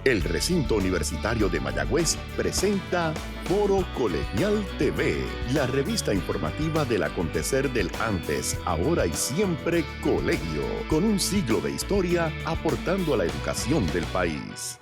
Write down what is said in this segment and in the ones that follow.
El Recinto Universitario de Mayagüez presenta Foro Colegial TV, la revista informativa del acontecer del antes, ahora y siempre colegio, con un siglo de historia aportando a la educación del país.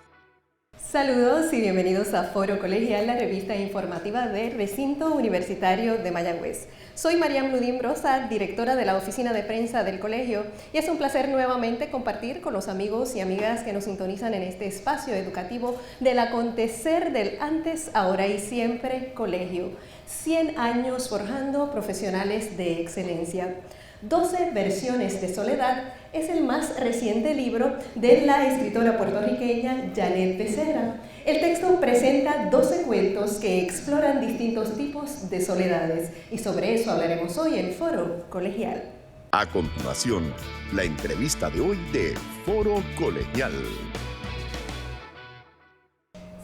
Saludos y bienvenidos a Foro Colegial, la revista informativa del Recinto Universitario de Mayagüez. Soy Mariam Ludín Brosa, directora de la oficina de prensa del colegio, y es un placer nuevamente compartir con los amigos y amigas que nos sintonizan en este espacio educativo del acontecer del antes, ahora y siempre colegio. 100 años forjando profesionales de excelencia. 12 versiones de soledad es el más reciente libro de la escritora puertorriqueña Janet Becerra. El texto presenta 12 cuentos que exploran distintos tipos de soledades, y sobre eso hablaremos hoy en Foro Colegial. A continuación, la entrevista de hoy de Foro Colegial.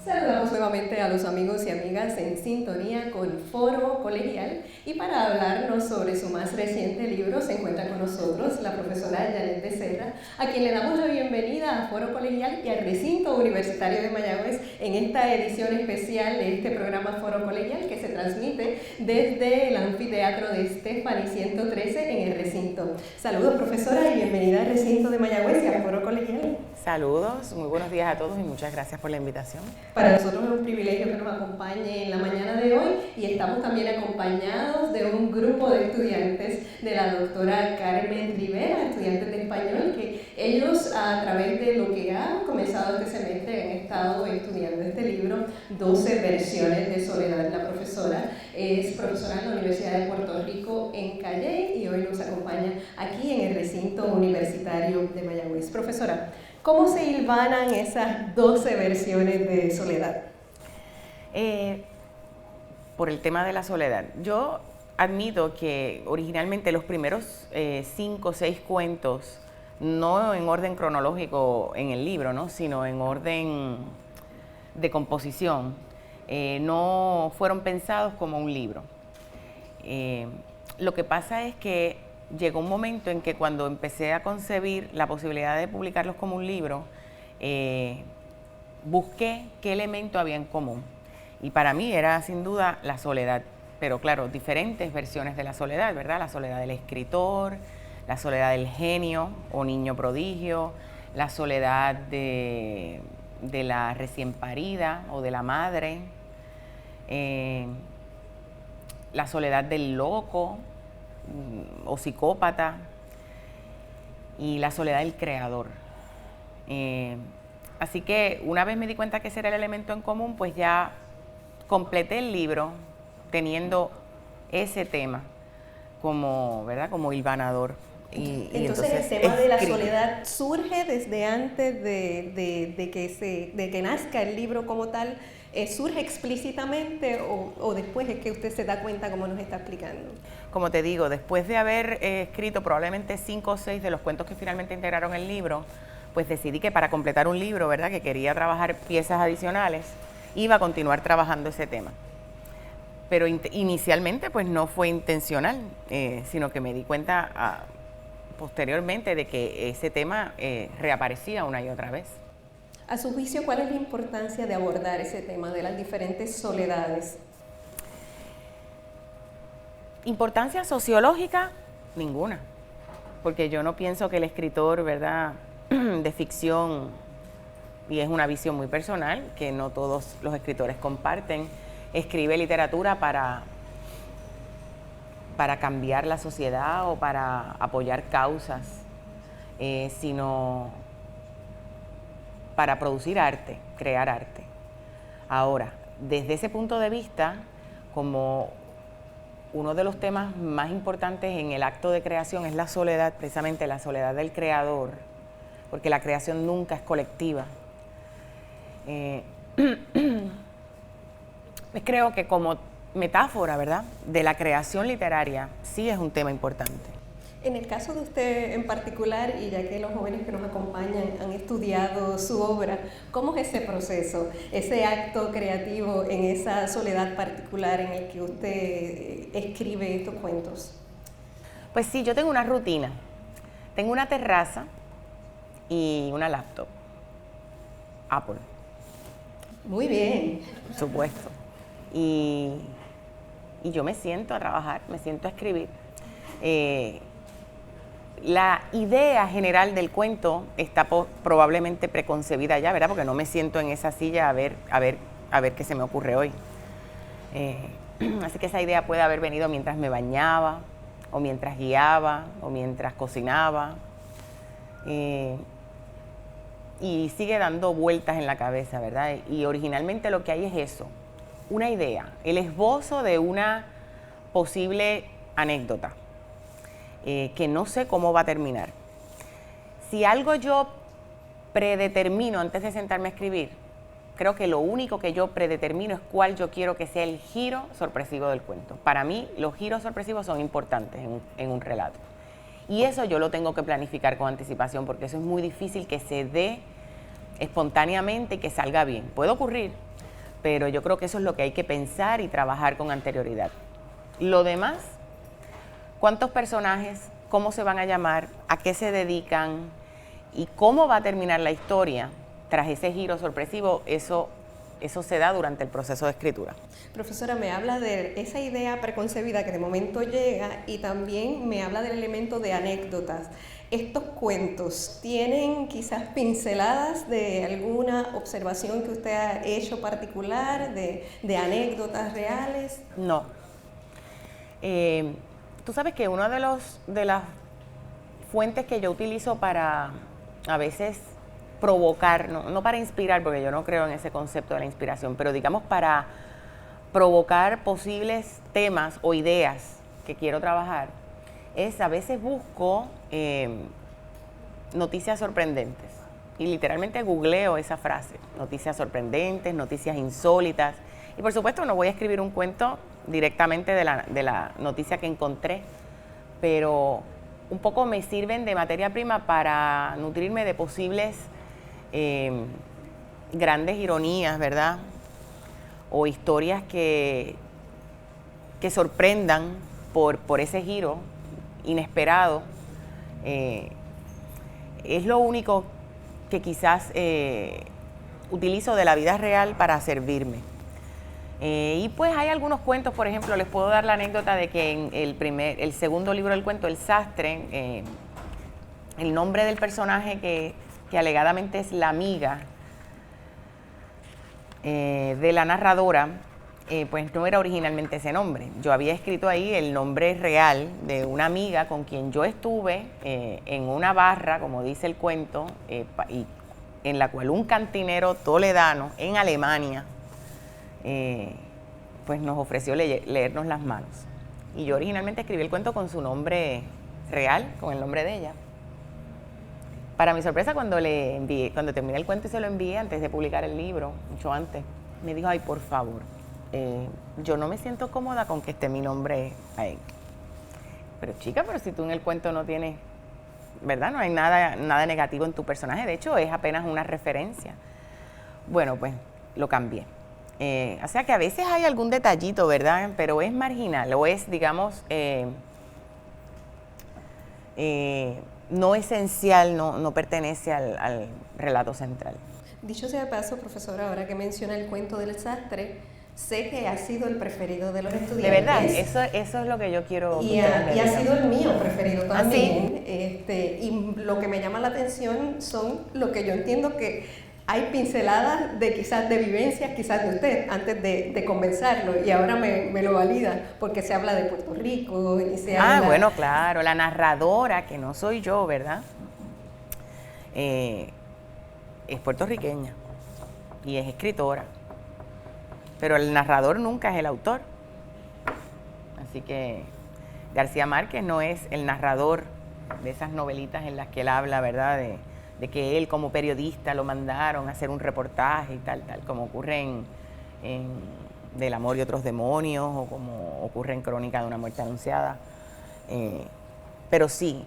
Saludamos nuevamente a los amigos y amigas en sintonía con Foro Colegial, y para hablarnos sobre su más reciente libro se encuentra con nosotros la profesora Janet Becerra, a quien le damos la bienvenida a Foro Colegial y al Recinto Universitario de Mayagüez en esta edición especial de este programa Foro Colegial que se transmite desde el anfiteatro de Stephanie 113 en el recinto. Saludos, profesora, y bienvenida al Recinto de Mayagüez y a Foro Colegial. Saludos, muy buenos días a todos y muchas gracias por la invitación. Para nosotros es un privilegio que nos acompañe en la mañana de hoy, y estamos también acompañados de un grupo de estudiantes de la doctora Carmen Rivera, estudiantes de español, que ellos a través de lo que han comenzado este semestre han estado estudiando este libro, 12 versiones de soledad. La profesora es profesora en la Universidad de Puerto Rico en Calle y hoy nos acompaña aquí en el Recinto Universitario de Mayagüez. Profesora, ¿cómo se hilvanan esas 12 versiones de soledad? Por el tema de la soledad. Yo admito que originalmente los primeros 5 o 6 cuentos, no en orden cronológico en el libro, ¿no?, sino en orden de composición, no fueron pensados como un libro. Lo que pasa es que llegó un momento en que cuando empecé a concebir la posibilidad de publicarlos como un libro, busqué qué elemento había en común. Y para mí era sin duda la soledad, pero claro, diferentes versiones de la soledad, ¿verdad? La soledad del escritor, la soledad del genio o niño prodigio, la soledad de la recién parida o de la madre, la soledad del loco o psicópata, y la soledad del creador. Así que una vez me di cuenta que ese era el elemento en común, pues ya completé el libro teniendo ese tema como, ¿verdad?, como hilvanador. Entonces el tema de la soledad surge desde antes de que nazca el libro como tal. ¿Surge explícitamente o después es que usted se da cuenta como nos está explicando? Como te digo, después de haber escrito probablemente 5 o 6 de los cuentos que finalmente integraron el libro, pues decidí que para completar un libro, ¿verdad?, que quería trabajar piezas adicionales, iba a continuar trabajando ese tema. Pero inicialmente pues no fue intencional, sino que me di cuenta posteriormente de que ese tema reaparecía una y otra vez. A su juicio, ¿cuál es la importancia de abordar ese tema de las diferentes soledades? Importancia sociológica, ninguna, porque yo no pienso que el escritor, ¿verdad?, de ficción, y es una visión muy personal, que no todos los escritores comparten, escribe literatura para cambiar la sociedad o para apoyar causas, sino para producir arte, crear arte. Ahora, desde ese punto de vista, como uno de los temas más importantes en el acto de creación es la soledad, precisamente la soledad del creador, porque la creación nunca es colectiva. Creo que como metáfora, ¿verdad?, de la creación literaria, sí es un tema importante. En el caso de usted en particular, y ya que los jóvenes que nos acompañan han estudiado su obra, ¿cómo es ese proceso, ese acto creativo en esa soledad particular en el que usted escribe estos cuentos? Pues sí, yo tengo una rutina. Tengo una terraza y una laptop, Apple. Muy bien. Por supuesto. Y yo me siento a trabajar, me siento a escribir. La idea general del cuento está probablemente preconcebida ya, ¿verdad? Porque no me siento en esa silla a ver qué se me ocurre hoy. Así que esa idea puede haber venido mientras me bañaba, o mientras guiaba, o mientras cocinaba. Y sigue dando vueltas en la cabeza, ¿verdad? Y originalmente lo que hay es eso, una idea, el esbozo de una posible anécdota, que no sé cómo va a terminar. Si algo yo predetermino antes de sentarme a escribir, creo que lo único que yo predetermino es cuál yo quiero que sea el giro sorpresivo del cuento. Para mí, los giros sorpresivos son importantes en un relato. Y eso yo lo tengo que planificar con anticipación, porque eso es muy difícil que se dé espontáneamente y que salga bien. Puede ocurrir, pero yo creo que eso es lo que hay que pensar y trabajar con anterioridad. Lo demás, cuántos personajes, cómo se van a llamar, a qué se dedican y cómo va a terminar la historia tras ese giro sorpresivo, eso se da durante el proceso de escritura. Profesora, me habla de esa idea preconcebida que de momento llega y también me habla del elemento de anécdotas. ¿Estos cuentos tienen quizás pinceladas de alguna observación que usted ha hecho particular, de anécdotas reales? No. Tú sabes que una de las fuentes que yo utilizo para a veces provocar, no para inspirar, porque yo no creo en ese concepto de la inspiración, pero digamos para provocar posibles temas o ideas que quiero trabajar, a veces busco noticias sorprendentes y literalmente googleo esa frase, noticias sorprendentes, noticias insólitas, y por supuesto no voy a escribir un cuento directamente de la noticia que encontré, pero un poco me sirven de materia prima para nutrirme de posibles grandes ironías, ¿verdad? O historias que sorprendan por ese giro inesperado. Es lo único que quizás utilizo de la vida real para servirme. Y pues hay algunos cuentos, por ejemplo, les puedo dar la anécdota de que en el segundo libro del cuento, El Sastre, el nombre del personaje que alegadamente es la amiga de la narradora, pues no era originalmente ese nombre. Yo había escrito ahí el nombre real de una amiga con quien yo estuve en una barra, como dice el cuento, y en la cual un cantinero toledano en Alemania pues nos ofreció leernos las manos. Y yo originalmente escribí el cuento con su nombre real, con el nombre de ella. Para mi sorpresa, cuando terminé el cuento y se lo envié antes de publicar el libro, mucho antes, me dijo, ay, por favor, yo no me siento cómoda con que esté mi nombre ahí. Pero chica, pero si tú en el cuento no tienes, ¿verdad? No hay nada negativo en tu personaje, de hecho es apenas una referencia. Bueno, pues lo cambié. O sea que a veces hay algún detallito, ¿verdad? Pero es marginal, o es, digamos, no esencial, no pertenece al relato central. Dicho sea de paso, profesora, ahora que menciona el cuento del sastre, sé que ha sido el preferido de los estudiantes. De verdad, eso es lo que yo quiero. Y ha sido el mío preferido también. ¿Sí? Y lo que me llama la atención son lo que yo entiendo que hay pinceladas de quizás de vivencias, quizás de usted, antes de comenzarlo, y ahora me lo valida, porque se habla de Puerto Rico y se habla... Bueno, claro, la narradora, que no soy yo, ¿verdad? Es puertorriqueña y es escritora, pero el narrador nunca es el autor. Así que García Márquez no es el narrador de esas novelitas en las que él habla, ¿verdad?, de que él como periodista lo mandaron a hacer un reportaje y tal, como ocurre en Del amor y otros demonios, o como ocurre en Crónica de una muerte anunciada. Pero sí,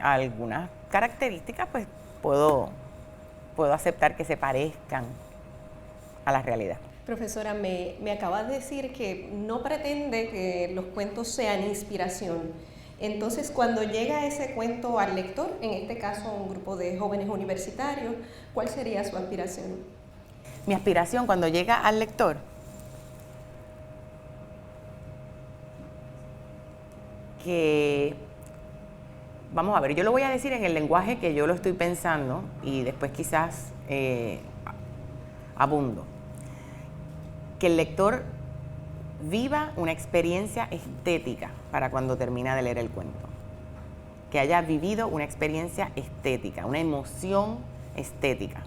algunas características pues puedo aceptar que se parezcan a la realidad. Profesora, me acaba de decir que no pretende que los cuentos sean inspiración. Entonces, cuando llega ese cuento al lector, en este caso un grupo de jóvenes universitarios, ¿cuál sería su aspiración? mi aspiración cuando llega al lector, que, vamos a ver, yo lo voy a decir en el lenguaje que yo lo estoy pensando y después quizás abundo, que el lector viva una experiencia estética para cuando termina de leer el cuento, que haya vivido una experiencia estética, una emoción estética.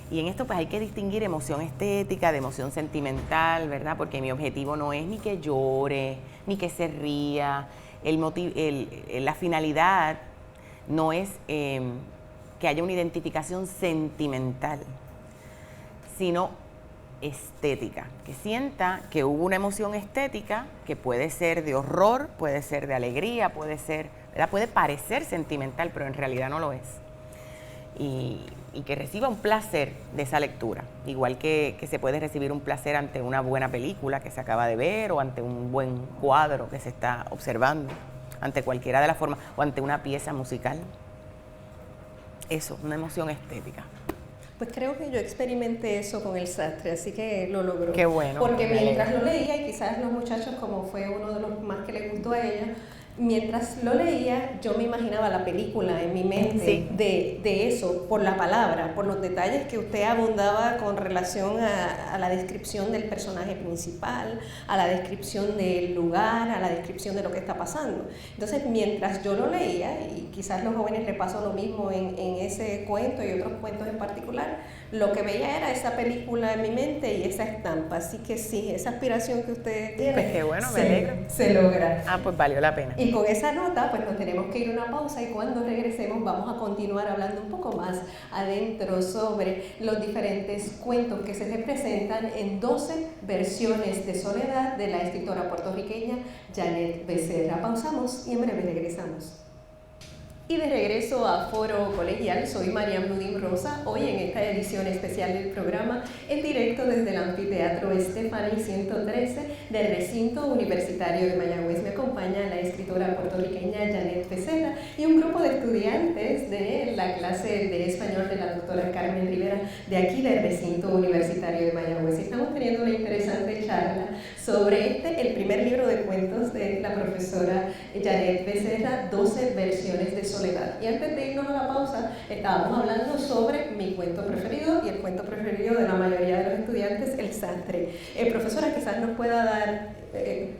Y en esto pues hay que distinguir emoción estética de emoción sentimental, ¿verdad? Porque mi objetivo no es ni que llore, ni que se ría. La finalidad no es que haya una identificación sentimental, sino estética, que sienta que hubo una emoción estética que puede ser de horror, puede ser de alegría, puede ser, ¿verdad? Puede parecer sentimental, pero en realidad no lo es. Y que reciba un placer de esa lectura, igual que se puede recibir un placer ante una buena película que se acaba de ver o ante un buen cuadro que se está observando, ante cualquiera de las formas, o ante una pieza musical. Eso, una emoción estética. Pues creo que yo experimenté eso con el sastre, así que lo logró. Qué bueno. Porque mientras lo leía, y quizás los muchachos, como fue uno de los más que les gustó a ella, mientras lo leía, yo me imaginaba la película en mi mente, sí, de eso, por la palabra, por los detalles que usted abundaba con relación a la descripción del personaje principal, a la descripción del lugar, a la descripción de lo que está pasando. Entonces, mientras yo lo leía, y quizás los jóvenes les pasó lo mismo en ese cuento y otros cuentos en particular, lo que veía era esa película en mi mente y esa estampa. Así que sí, esa aspiración que usted tiene, pues qué bueno, me alegro, se logra. Ah, pues valió la pena. Y con esa nota, pues nos tenemos que ir a una pausa y cuando regresemos vamos a continuar hablando un poco más adentro sobre los diferentes cuentos que se representan en 12 versiones de soledad de la escritora puertorriqueña Janet Becerra. Pausamos y en breve regresamos. Y de regreso a Foro Colegial, soy Mariam Ludín Rosa, hoy en esta edición especial del programa, en directo desde el Anfiteatro Estefani 113 del Recinto Universitario de Mayagüez. Me acompaña la escritora puertorriqueña Janet Becerra y un grupo de estudiantes de la clase de español de la doctora Carmen Rivera, de aquí del Recinto Universitario de Mayagüez. Estamos teniendo una interesante charla sobre el primer libro de cuentos de la profesora Janet Becerra, 12 versiones de soledad. Y antes de irnos a la pausa, estábamos hablando sobre mi cuento preferido y el cuento preferido de la mayoría de los estudiantes, el sastre. Profesora, quizás nos pueda dar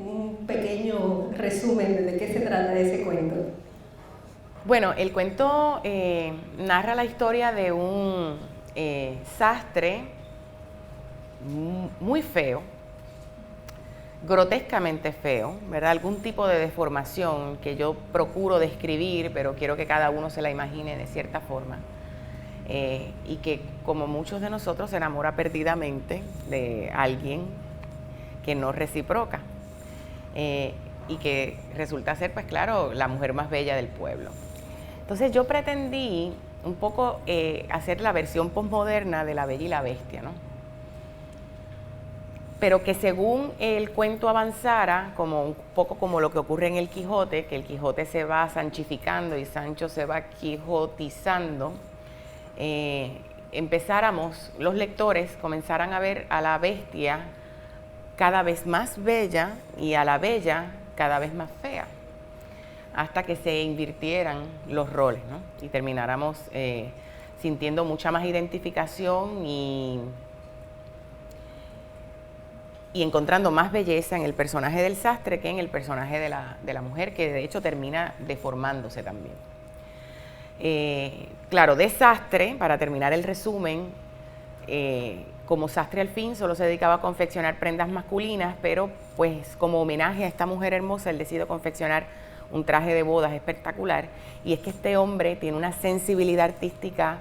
un pequeño resumen de qué se trata ese cuento. Bueno, el cuento narra la historia de un sastre muy feo, grotescamente feo, ¿verdad? Algún tipo de deformación que yo procuro describir, pero quiero que cada uno se la imagine de cierta forma. Y que, como muchos de nosotros, se enamora perdidamente de alguien que no reciproca. Y que resulta ser, pues claro, la mujer más bella del pueblo. Entonces yo pretendí un poco hacer la versión posmoderna de La Bella y la Bestia, ¿no? Pero que según el cuento avanzara, como un poco como lo que ocurre en el Quijote, que el Quijote se va sanchificando y Sancho se va quijotizando, empezáramos, los lectores comenzaran a ver a la bestia cada vez más bella y a la bella cada vez más fea, hasta que se invirtieran los roles, ¿no? Y termináramos sintiendo mucha más identificación y encontrando más belleza en el personaje del sastre que en el personaje de la mujer, que de hecho termina deformándose también. Claro, de sastre, para terminar el resumen, como sastre al fin solo se dedicaba a confeccionar prendas masculinas, pero pues como homenaje a esta mujer hermosa, él decidió confeccionar un traje de bodas espectacular. Y es que este hombre tiene una sensibilidad artística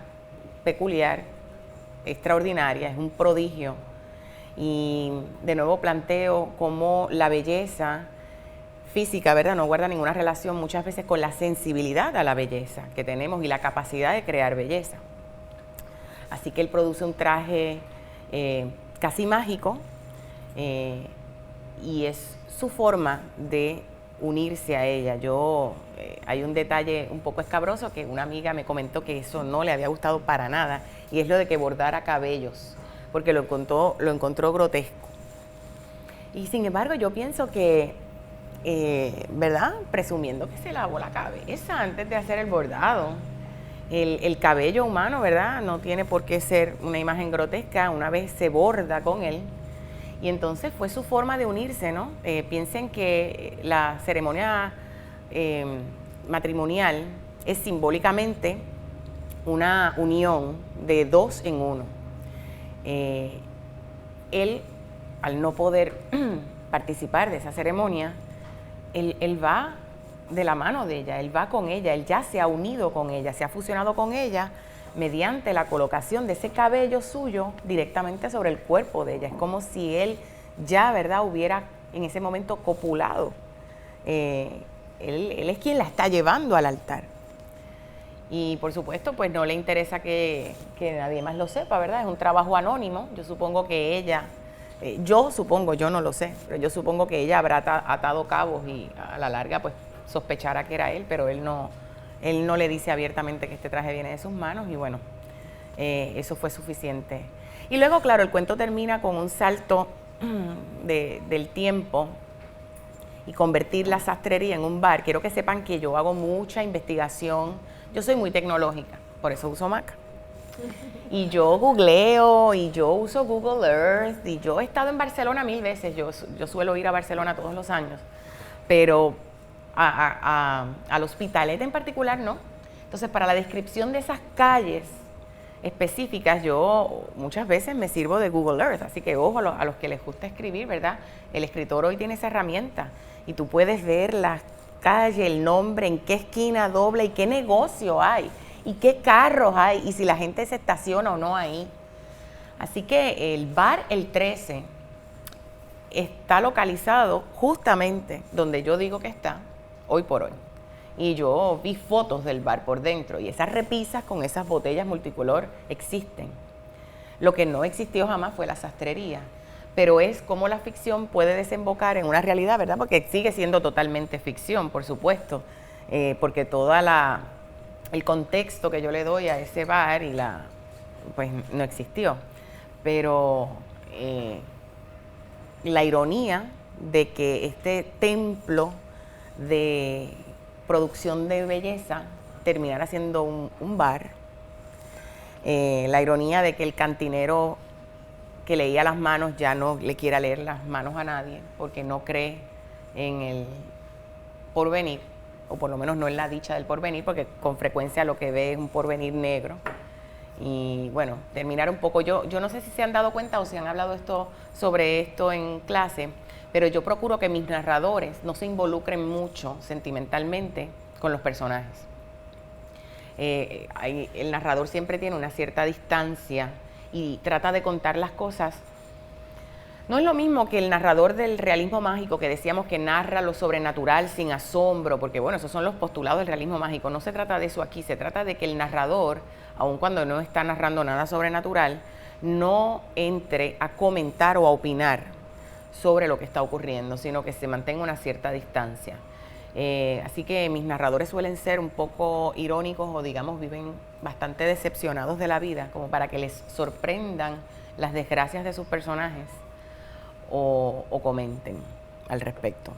peculiar, extraordinaria, es un prodigio. Y de nuevo planteo cómo la belleza física, ¿verdad?, no guarda ninguna relación muchas veces con la sensibilidad a la belleza que tenemos y la capacidad de crear belleza. Así que él produce un traje casi mágico y es su forma de unirse a ella. Hay un detalle un poco escabroso que una amiga me comentó que eso no le había gustado para nada, y es lo de que bordara cabellos, porque lo encontró grotesco. Y sin embargo, yo pienso que, ¿verdad? Presumiendo que se lavó la cabeza antes de hacer el bordado. El cabello humano, ¿verdad? No tiene por qué ser una imagen grotesca una vez se borda con él. Y entonces fue su forma de unirse, ¿no? Piensen que la ceremonia matrimonial es simbólicamente una unión de dos en uno. Él, al no poder participar de esa ceremonia, él va de la mano de ella, él va con ella, él ya se ha unido con ella, se ha fusionado con ella mediante la colocación de ese cabello suyo directamente sobre el cuerpo de ella. Es como si él ya, ¿verdad?, hubiera en ese momento copulado. Él es quien la está llevando al altar. Y por supuesto, pues no le interesa que nadie más lo sepa, ¿verdad? Es un trabajo anónimo. Yo supongo que ella, yo no lo sé, pero yo supongo que ella habrá atado cabos y a la larga, pues, sospechará que era él, pero él no le dice abiertamente que este traje viene de sus manos y bueno, eso fue suficiente. Y luego, claro, el cuento termina con un salto del tiempo y convertir la sastrería en un bar. Quiero que sepan que yo hago mucha investigación, yo soy muy tecnológica, por eso uso Mac. Y yo googleo y yo uso Google Earth y yo he estado en Barcelona 1000 veces, yo suelo ir a Barcelona todos los años, pero al Hospitalet en particular no. Entonces, para la descripción de esas calles específicas, yo muchas veces me sirvo de Google Earth, así que ojo a los que les gusta escribir, ¿verdad? El escritor hoy tiene esa herramienta y tú puedes ver las calles, el nombre, en qué esquina dobla y qué negocio hay y qué carros hay y si la gente se estaciona o no ahí. Así que el bar El 13 está localizado justamente donde yo digo que está, hoy por hoy. Y yo vi fotos del bar por dentro y esas repisas con esas botellas multicolor existen. Lo que no existió jamás fue la sastrería, pero es como la ficción puede desembocar en una realidad, ¿verdad? Porque sigue siendo totalmente ficción, por supuesto, porque todo el contexto que yo le doy a ese bar pues no existió. Pero la ironía de que este templo de producción de belleza terminara siendo un bar, la ironía de que el cantinero que leía las manos ya no le quiera leer las manos a nadie porque no cree en el porvenir, o por lo menos no en la dicha del porvenir, porque con frecuencia lo que ve es un porvenir negro. Y bueno, terminar un poco, yo no sé si se han dado cuenta o si han hablado sobre esto en clase, pero yo procuro que mis narradores no se involucren mucho sentimentalmente con los personajes. El narrador siempre tiene una cierta distancia y trata de contar las cosas. No es lo mismo que el narrador del realismo mágico, que decíamos que narra lo sobrenatural sin asombro, porque bueno, esos son los postulados del realismo mágico. No se trata de eso aquí, se trata de que el narrador, aun cuando no está narrando nada sobrenatural, no entre a comentar o a opinar sobre lo que está ocurriendo, sino que se mantenga una cierta distancia. Así que mis narradores suelen ser un poco irónicos o digamos viven bastante decepcionados de la vida, como para que les sorprendan las desgracias de sus personajes o comenten al respecto.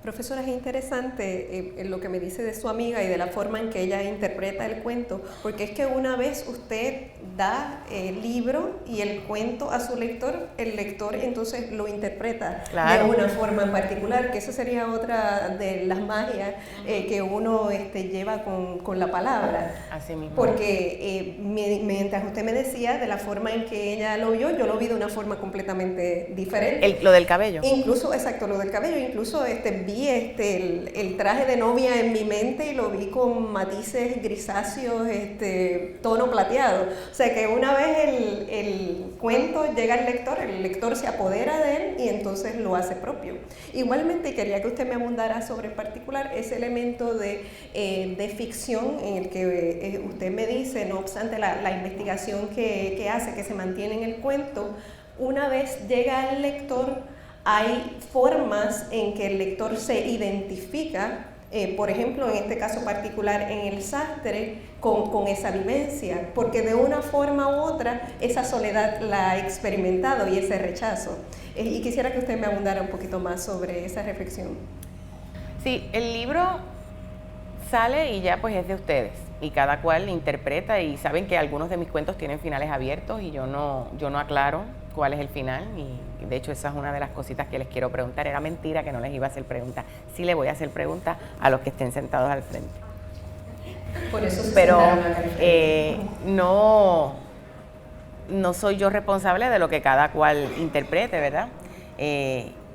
Profesora, es interesante lo que me dice de su amiga y de la forma en que ella interpreta el cuento, porque es que una vez usted da el libro y el cuento a su lector, el lector entonces lo interpreta de una forma en particular, que eso sería otra de las magias que uno lleva con la palabra. Así mismo. Porque mientras usted me decía de la forma en que ella lo vio, yo lo vi de una forma completamente diferente. Lo del cabello. Incluso, exacto, lo del cabello, incluso vi el traje de novia en mi mente y lo vi con matices grisáceos, tono plateado. O sea que una vez el cuento llega al lector, el lector se apodera de él y entonces lo hace propio. Igualmente quería que usted me abundara sobre en particular ese elemento de ficción en el que usted me dice, no obstante la investigación que hace, que se mantiene en el cuento, una vez llega al lector, hay formas en que el lector se identifica por ejemplo, en este caso particular en el sastre, con esa vivencia, porque de una forma u otra esa soledad la ha experimentado y ese rechazo. Y quisiera que usted me abundara un poquito más sobre esa reflexión. Sí, el libro sale y ya pues es de ustedes, y cada cual interpreta, y saben que algunos de mis cuentos tienen finales abiertos y yo no aclaro cuál es el final, y de hecho esa es una de las cositas que les quiero preguntar. Era mentira que no les iba a hacer preguntas, sí les voy a hacer preguntas a los que estén sentados al frente. Por eso pero no soy yo responsable de lo que cada cual interprete, ¿verdad?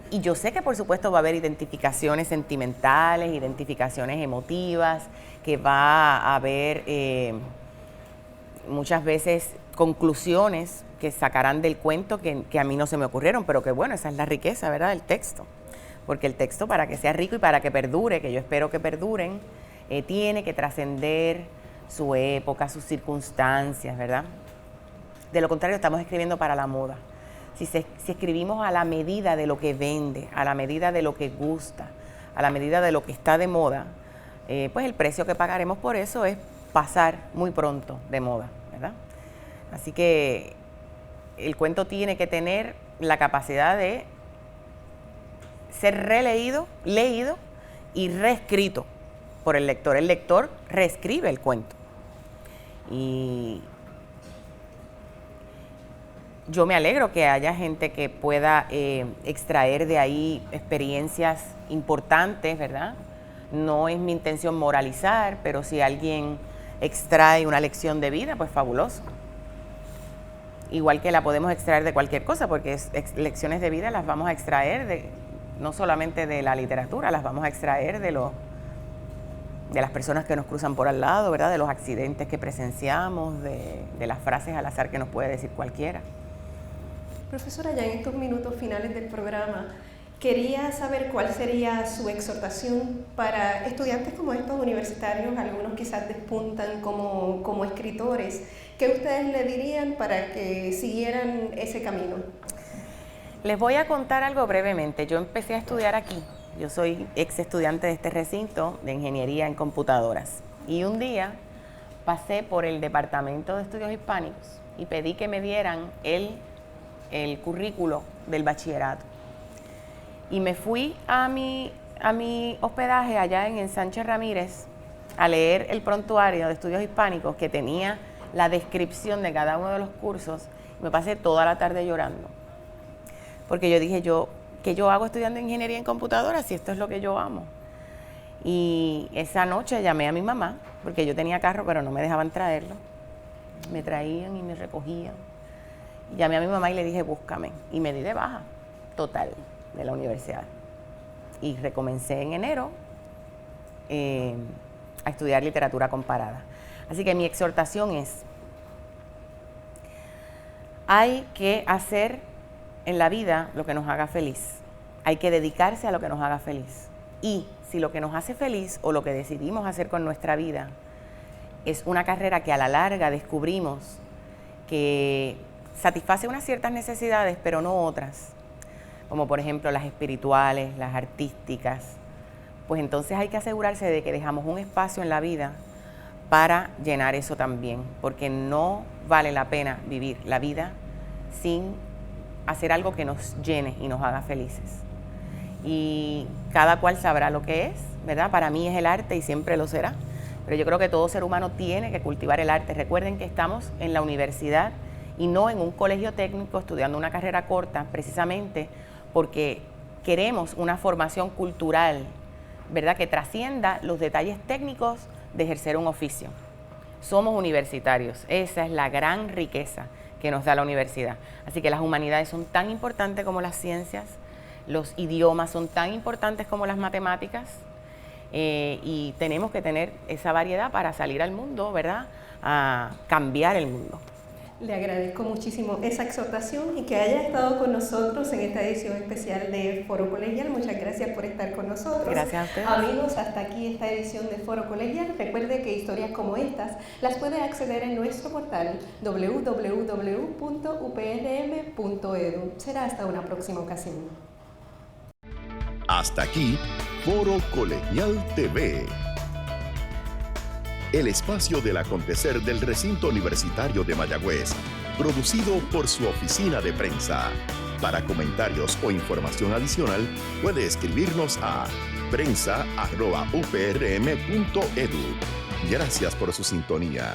Y yo sé que por supuesto va a haber identificaciones sentimentales, identificaciones emotivas, que va a haber muchas veces conclusiones que sacarán del cuento que a mí no se me ocurrieron, pero que bueno, esa es la riqueza, ¿verdad?, del texto. Porque el texto, para que sea rico y para que perdure, que yo espero que perduren, tiene que trascender su época, sus circunstancias, ¿verdad? De lo contrario, estamos escribiendo para la moda. Si escribimos a la medida de lo que vende, a la medida de lo que gusta, a la medida de lo que está de moda, pues el precio que pagaremos por eso es pasar muy pronto de moda, ¿verdad? Así que el cuento tiene que tener la capacidad de ser releído, leído y reescrito por el lector. El lector reescribe el cuento. Y yo me alegro que haya gente que pueda extraer de ahí experiencias importantes, ¿verdad? No es mi intención moralizar, pero si alguien extrae una lección de vida, pues fabuloso. Igual que la podemos extraer de cualquier cosa, porque lecciones de vida las vamos a extraer no solamente de la literatura, las vamos a extraer de las personas que nos cruzan por al lado, ¿verdad? De los accidentes que presenciamos, de las frases al azar que nos puede decir cualquiera. Profesora, ya en estos minutos finales del programa, quería saber cuál sería su exhortación para estudiantes como estos universitarios, algunos quizás despuntan como escritores. ¿Qué ustedes le dirían para que siguieran ese camino? Les voy a contar algo brevemente. Yo empecé a estudiar aquí. Yo soy ex estudiante de este recinto de ingeniería en computadoras. Y un día pasé por el Departamento de Estudios Hispánicos y pedí que me dieran el currículo del bachillerato. Y me fui a mi hospedaje allá en Sánchez Ramírez a leer el prontuario de estudios hispánicos que tenía la descripción de cada uno de los cursos. Me pasé toda la tarde llorando. Porque yo dije, ¿qué yo hago estudiando ingeniería en computadoras si esto es lo que yo amo? Y esa noche llamé a mi mamá, porque yo tenía carro, pero no me dejaban traerlo. Me traían y me recogían. Y llamé a mi mamá y le dije, búscame. Y me di de baja total de la universidad. Y recomencé en enero a estudiar literatura comparada. Así que mi exhortación es, hay que hacer en la vida lo que nos haga feliz. Hay que dedicarse a lo que nos haga feliz. Y si lo que nos hace feliz o lo que decidimos hacer con nuestra vida es una carrera que a la larga descubrimos que satisface unas ciertas necesidades, pero no otras, como por ejemplo las espirituales, las artísticas, pues entonces hay que asegurarse de que dejamos un espacio en la vida para llenar eso también, porque no vale la pena vivir la vida sin hacer algo que nos llene y nos haga felices. Y cada cual sabrá lo que es, ¿verdad? Para mí es el arte y siempre lo será, pero yo creo que todo ser humano tiene que cultivar el arte. Recuerden que estamos en la universidad y no en un colegio técnico estudiando una carrera corta, precisamente porque queremos una formación cultural, ¿verdad?, que trascienda los detalles técnicos de ejercer un oficio. Somos universitarios, esa es la gran riqueza que nos da la universidad. Así que las humanidades son tan importantes como las ciencias, los idiomas son tan importantes como las matemáticas, y tenemos que tener esa variedad para salir al mundo, ¿verdad?, a cambiar el mundo. Le agradezco muchísimo esa exhortación y que haya estado con nosotros en esta edición especial de Foro Colegial. Muchas gracias por estar con nosotros. Gracias a ustedes. Amigos, hasta aquí esta edición de Foro Colegial. Recuerde que historias como estas las puede acceder en nuestro portal www.upnm.edu. Será hasta una próxima ocasión. Hasta aquí, Foro Colegial TV. El espacio del acontecer del recinto universitario de Mayagüez, producido por su oficina de prensa. Para comentarios o información adicional, puede escribirnos a prensa@uprm.edu. Gracias por su sintonía.